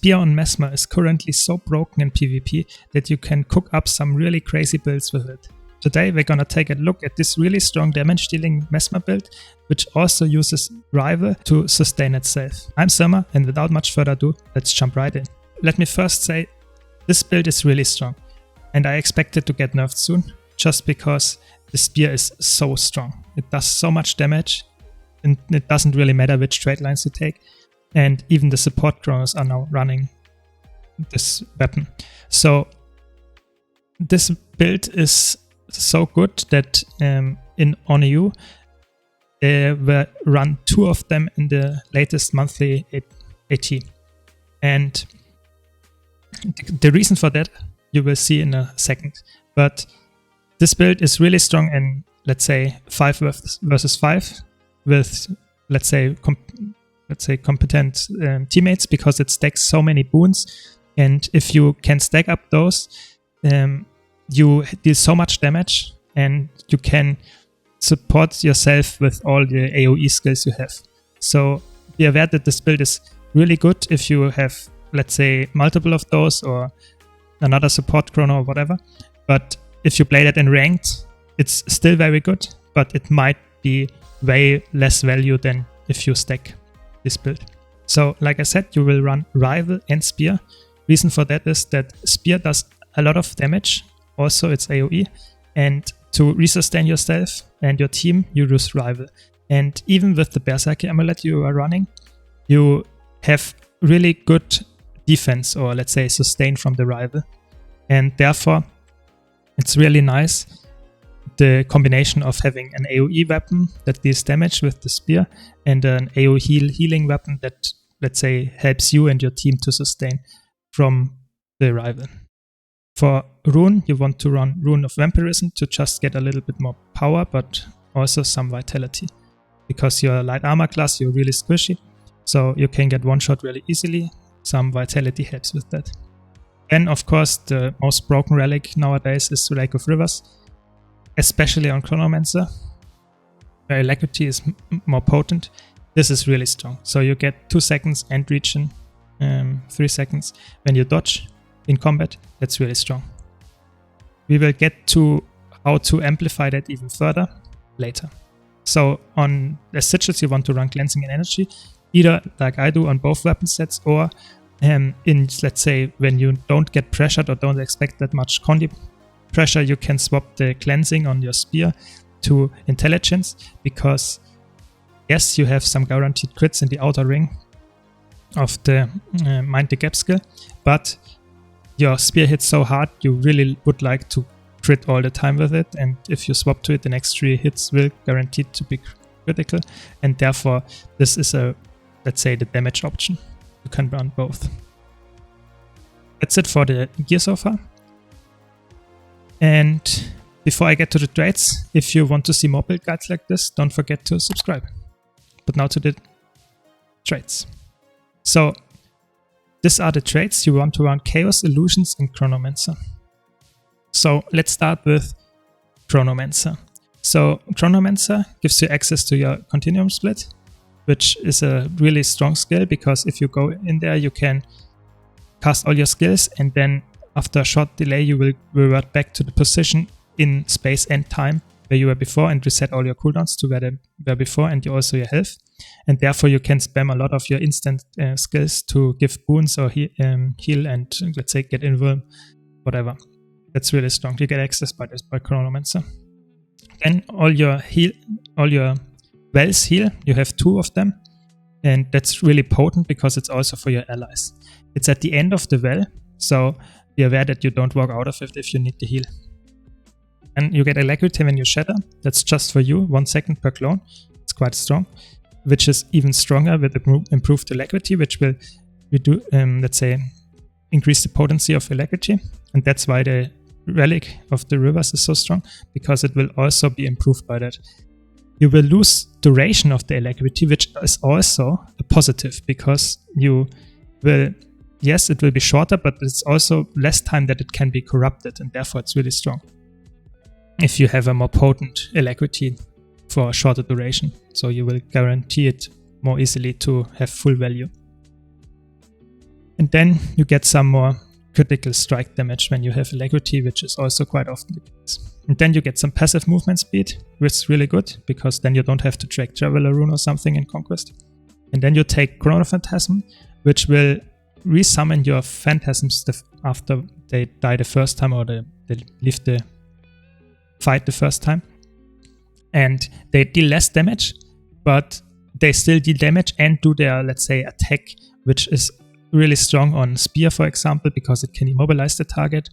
Spear on Mesmer is currently so broken in PvP that you can cook up some really crazy builds with it. Today we're gonna take a look at this really strong damage dealing Mesmer build, which also uses Rifle to sustain itself. I'm Summer, and without much further ado, let's jump right in. Let me first say, this build is really strong, and I expect it to get nerfed soon, just because the Spear is so strong. It does so much damage, and it doesn't really matter which trade lines you take, and even the support chronos are now running this weapon. So this build is so good that in ONU there were run 2 of them in the latest monthly AT. And the reason for that you will see in a second. But this build is really strong in, let's say, 5 versus 5 with, let's say competent teammates, because it stacks so many boons, and if you can stack up those, you deal so much damage, and you can support yourself with all the AoE skills you have. So be aware that this build is really good if you have, let's say, multiple of those or another support chrono or whatever. But if you play that in ranked, it's still very good, but it might be way less value than if you stack this build. So like I said, you will run Rifle and Spear. Reason for that is that Spear does a lot of damage, also it's AoE, and to resustain yourself and your team you use Rifle. And even with the Berserker amulet you are running, you have really good defense, or let's say sustain from the Rifle, and therefore it's really nice the combination of having an AoE weapon that deals damage with the Spear and an AoE healing weapon that, let's say, helps you and your team to sustain from the Rifle. For Rune, you want to run Rune of Vampirism to just get a little bit more power, but also some vitality. Because you're a light armor class, you're really squishy, so you can get one shot really easily. Some vitality helps with that. Then, of course, the most broken relic nowadays is Lake of Rivers, especially on Chronomancer, where Alacrity is more potent. This is really strong. So you get 2 seconds end regen, 3 seconds when you dodge in combat. That's really strong. We will get to how to amplify that even further later. So on the sigils you want to run Cleansing and Energy, either like I do on both weapon sets, or in, let's say, when you don't get pressured or don't expect that much condi pressure, you can swap the Cleansing on your Spear to Intelligence, because yes, you have some guaranteed crits in the outer ring of the Mind the Gap skill, but your Spear hits so hard you really would like to crit all the time with it, and if you swap to it, the next 3 hits will guaranteed to be critical, and therefore this is a, let's say, the damage option. You can run both. That's it for the gear so far. And before I get to the traits, if you want to see more build guides like this, don't forget to subscribe. But now to the traits. So these are the traits you want to run: Chaos, Illusions, and Chronomancer. So let's start with Chronomancer. So Chronomancer gives you access to your Continuum Split, which is a really strong skill, because if you go in there you can cast all your skills, and then after a short delay you will revert back to the position in space and time where you were before, and reset all your cooldowns to where they were before, and also your health. And therefore you can spam a lot of your instant skills to give boons or heal and, let's say, get invuln, whatever. That's really strong. You get access by this by Chronomancer. Then all your wells heal, you have 2 of them, and that's really potent because it's also for your allies. It's at the end of the well, so be aware that you don't walk out of it if you need the heal. And you get Alacrity when you shatter. That's just for you, 1 second per clone. It's quite strong, which is even stronger with improved Alacrity, which will let's say, increase the potency of Alacrity. And that's why the relic of the rivers is so strong, because it will also be improved by that. You will lose duration of the Alacrity, which is also a positive, because you will, yes, it will be shorter, but it's also less time that it can be corrupted, and therefore it's really strong if you have a more potent Alacrity for a shorter duration. So you will guarantee it more easily to have full value. And then you get some more critical strike damage when you have alacrity, which is also quite often the case. And then you get some passive movement speed, which is really good, because then you don't have to track Traveler Rune or something in Conquest. And then you take Chrono Phantasm, which will resummon your phantasms after they die the first time, or they leave the fight the first time. And they deal less damage, but they still deal damage and do their, let's say, attack, which is really strong on Spear, for example, because it can immobilize the target,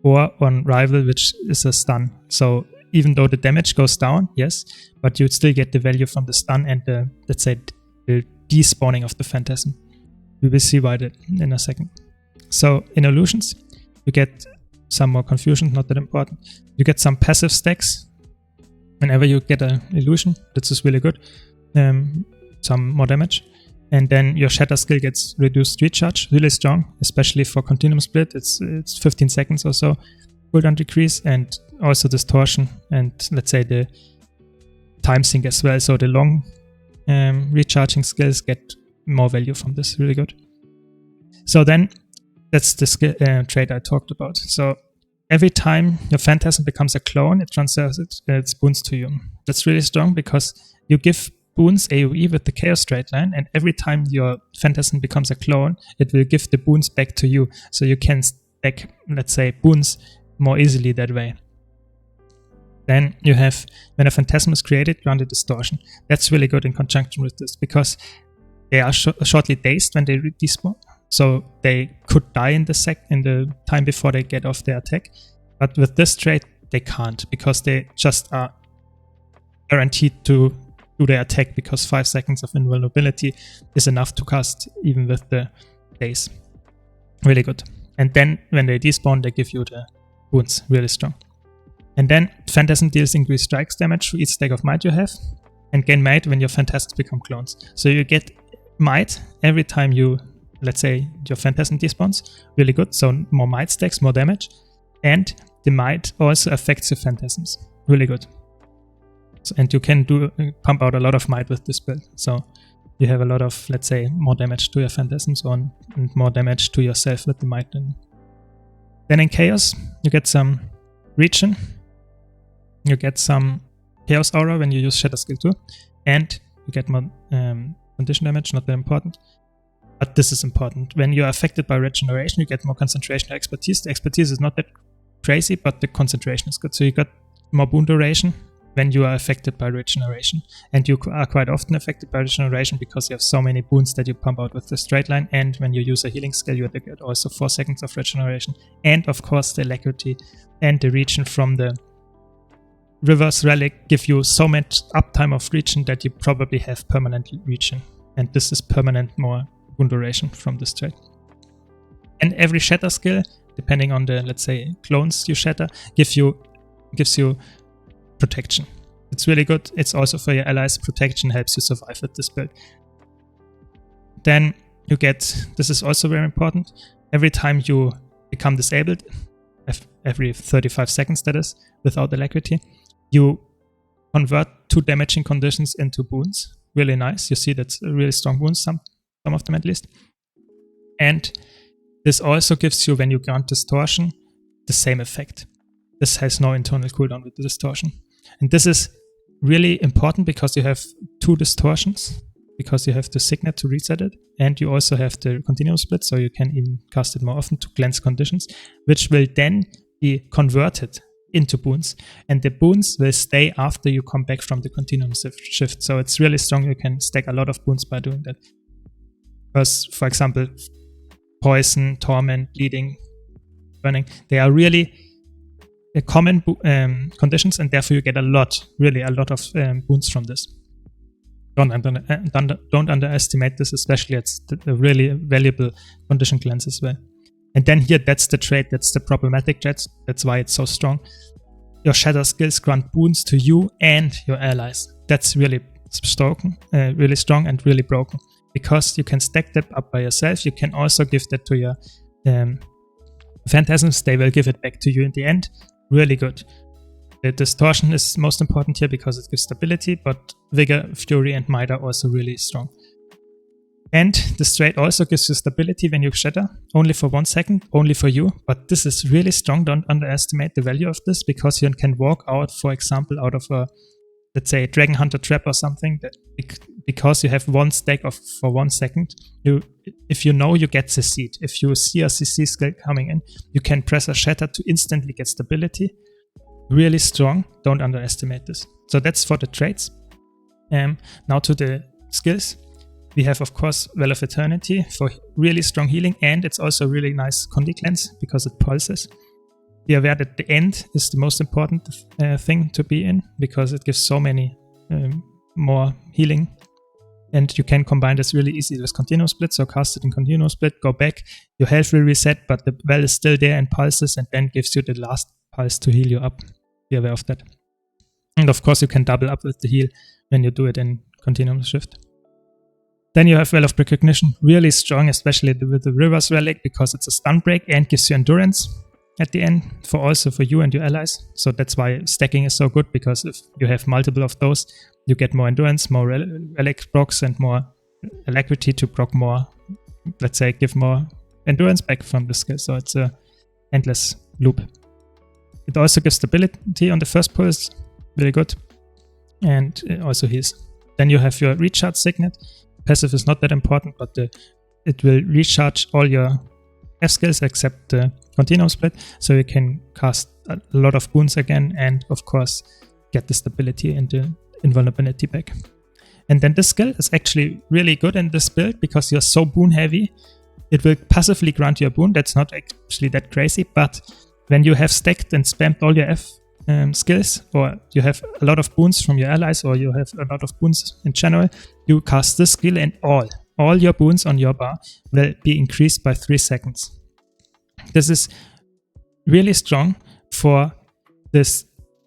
or on Rival, which is a stun. So even though the damage goes down, yes, but you'd still get the value from the stun and the, let's say, the despawning of the phantasm. We will see why that in a second. So in illusions, you get some more confusion, not that important. You get some passive stacks whenever you get an illusion. This is really good. Some more damage. And then your shatter skill gets reduced recharge, really strong, especially for continuum split. It's 15 seconds or so cooldown decrease, and also distortion, and let's say the time sink as well. So the long recharging skills get more value from this, really good. So then that's the skill trait I talked about. So every time your phantasm becomes a clone, it transfers its boons to you. That's really strong because you give boons AoE with the Chaos straight line, and every time your phantasm becomes a clone, it will give the boons back to you. So you can stack, let's say, boons more easily that way. Then you have, when a phantasm is created, granted distortion. That's really good in conjunction with this, because they are shortly dazed when they despawn. So they could die in the time before they get off their attack. But with this trait, they can't, because they just are guaranteed to do their attack, because 5 seconds of invulnerability is enough to cast even with the daze. Really good. And then when they despawn, they give you the wounds. Really strong. And then Phantasm deals increased strikes damage for each stack of might you have, and gain might when your phantasms become clones. So you get might every time you, let's say, your phantasm despawns. Really good. So more might stacks, more damage. And the might also affects your phantasms. Really good. So, and you can pump out a lot of might with this build. So you have a lot of, let's say, more damage to your phantasms and more damage to yourself with the might. Then in Chaos, you get some Regen. You get some Chaos Aura when you use Shatter Skill 2. And you get more condition damage, not that important. But this is important. When you are affected by Regeneration, you get more concentration or expertise. The expertise is not that crazy, but the concentration is good. So you got more boon duration when you are affected by Regeneration. And you are quite often affected by Regeneration because you have so many boons that you pump out with the straight line. And when you use a healing skill, you get also 4 seconds of Regeneration. And of course, the Alacrity and the Regen from the Reverse Relic give you so much uptime of Regen that you probably have permanent Regen. And this is permanent more boon duration from this trait. And every shatter skill, depending on the, let's say, clones you shatter, gives you protection. It's really good. It's also for your allies. Protection helps you survive with this build. Then you get, this is also very important, every time you become disabled, every 35 seconds that is, without Alacrity, you convert 2 damaging conditions into boons. Really nice. You see that's really strong boons, some of them at least. And this also gives you, when you grant Distortion, the same effect. This has no internal cooldown with the Distortion. And this is really important because you have 2 distortions, because you have the Signet to reset it, and you also have the Continuum Split, so you can even cast it more often to cleanse conditions, which will then be converted into boons. And the boons will stay after you come back from the Continuum Shift. So it's really strong. You can stack a lot of boons by doing that. Because, for example, Poison, Torment, Bleeding, Burning, they are really common conditions, and therefore you get really a lot of boons from this. Don't underestimate this, especially it's a really valuable condition cleanse as well. And then here, that's the trait, that's the problematic trait, that's why it's so strong. Your shatter skills grant boons to you and your allies. That's really strong and really broken, because you can stack that up by yourself. You can also give that to your phantasms. They will give it back to you in the end. Really good. The Distortion is most important here because it gives stability, but Vigor, Fury, and Might are also really strong. And this trait also gives you stability when you shatter, only for 1 second, only for you. But this is really strong. Don't underestimate the value of this, because you can walk out, for example, out of a, let's say, Dragon Hunter trap or something, that because you have 1 stack for 1 second, if you know you get CC'd, if you see a CC skill coming in, you can press a shatter to instantly get stability. Really strong. Don't underestimate this. So that's for the traits. Now to the skills. We have, of course, Well of Eternity for really strong healing, and it's also really nice Condi Cleanse because it pulses. Be aware that the end is the most important thing to be in, because it gives so many more healing. And you can combine this really easily with Continuous Split, so cast it in Continuous Split, go back, your health will reset, but the well is still there and pulses, and then gives you the last pulse to heal you up. Be aware of that. And of course you can double up with the heal when you do it in Continuous Shift. Then you have Well of Recognition, really strong, especially with the Reverse Relic, because it's a stun break and gives you endurance at the end, also for you and your allies. So that's why stacking is so good, because if you have multiple of those, you get more endurance, more relic procs, and more alacrity to proc more, let's say, give more endurance back from the skill. So it's a endless loop. It also gives stability on the first pulse, really good, and it also heals. Then you have your Recharge Signet. Passive is not that important, but it will recharge all your F skills except the Continuous Split, so you can cast a lot of boons again, and of course get the stability and the invulnerability back. And then this skill is actually really good in this build, because you're so boon heavy. It will passively grant you a boon. That's not actually that crazy, but when you have stacked and spammed all your F skills, or you have a lot of boons from your allies, or you have a lot of boons in general, you cast this skill and all your boons on your bar will be increased by 3 seconds. This is really strong for this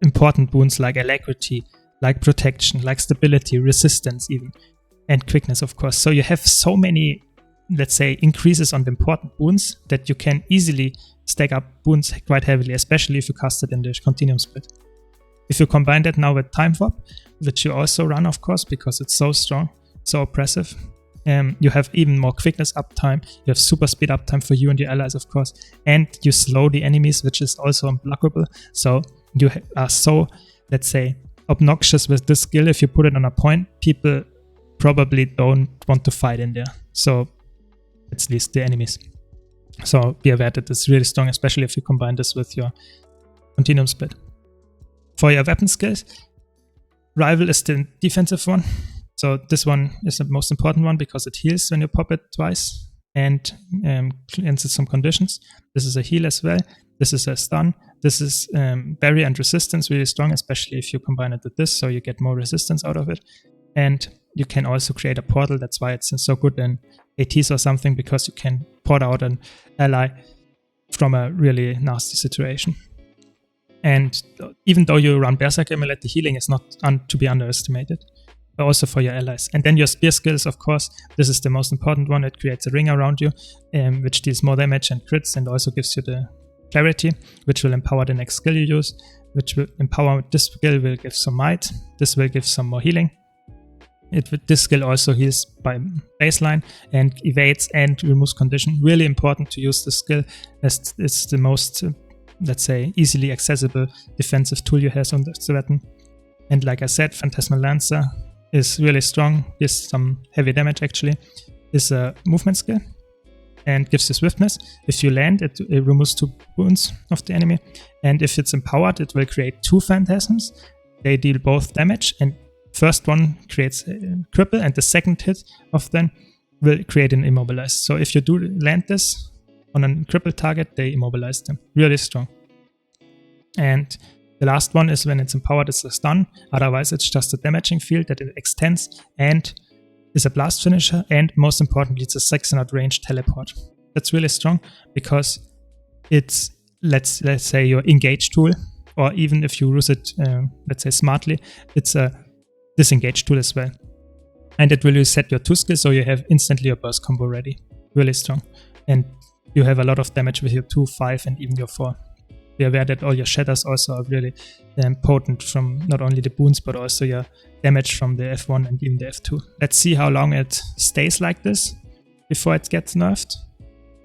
important boons like alacrity, like protection, like stability, resistance even, and quickness, of course. So you have so many, let's say, increases on the important boons that you can easily stack up boons quite heavily, especially if you cast it in the Continuous Split. If you combine that now with Time Warp, which you also run, of course, because it's so strong, so oppressive, you have even more quickness uptime, you have super speed uptime for you and your allies, of course, and you slow the enemies, which is also unblockable. So you are so, let's say, obnoxious with this skill. If you put it on a point, people probably don't want to fight in there. So at least the enemies. So be aware that it's really strong, especially if you combine this with your Continuum Split. For your weapon skills, Rival is the defensive one. So this one is the most important one, because it heals when you pop it twice and cleanses some conditions. This is a heal as well. This is a stun. This is barrier and resistance, really strong, especially if you combine it with this, so you get more resistance out of it. And you can also create a portal. That's why it's so good in ATs or something, because you can port out an ally from a really nasty situation. And even though you run Berserk Amulet, the healing is not to be underestimated, but also for your allies. And then your spear skills, of course, this is the most important one. It creates a ring around you, which deals more damage and crits, and also gives you the clarity, which will empower the next skill you use, which will empower this skill, will give some might. This will give some more healing. This skill also heals by baseline and evades and removes condition. Really important to use this skill, as it's the most, let's say, easily accessible defensive tool you have on this weapon. And like I said, Phantasmal Lancer is really strong, gives some heavy damage actually, is a movement skill and gives you swiftness. If you land, it removes 2 wounds of the enemy, and if it's empowered, it will create 2 phantasms. They deal both damage, and first one creates a cripple, and the second hit of them will create an immobilize. So if you do land this on a crippled target, they immobilize them. Really strong. And the last one is when it's empowered, it's a stun. Otherwise, it's just a damaging field that it extends and is a blast finisher. And most importantly, it's a 600 range teleport. That's really strong because it's, let's say, your engage tool, or even if you use it, let's say, smartly, it's a disengage tool as well. And it will reset your 2 skills, so you have instantly your burst combo ready. Really strong. And you have a lot of damage with your 2, 5, and even your 4. be aware that all your shatters also are really potent from not only the boons but also your damage from the F1 and even the F2. Let's see how long it stays like this before it gets nerfed.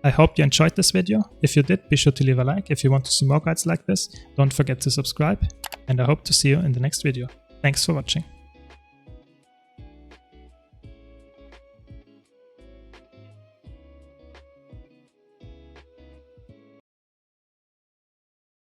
I hope you enjoyed this video. If you did, be sure to leave a like. If you want to see more guides like this, don't forget to subscribe, and I hope to see you in the next video. Thanks for watching.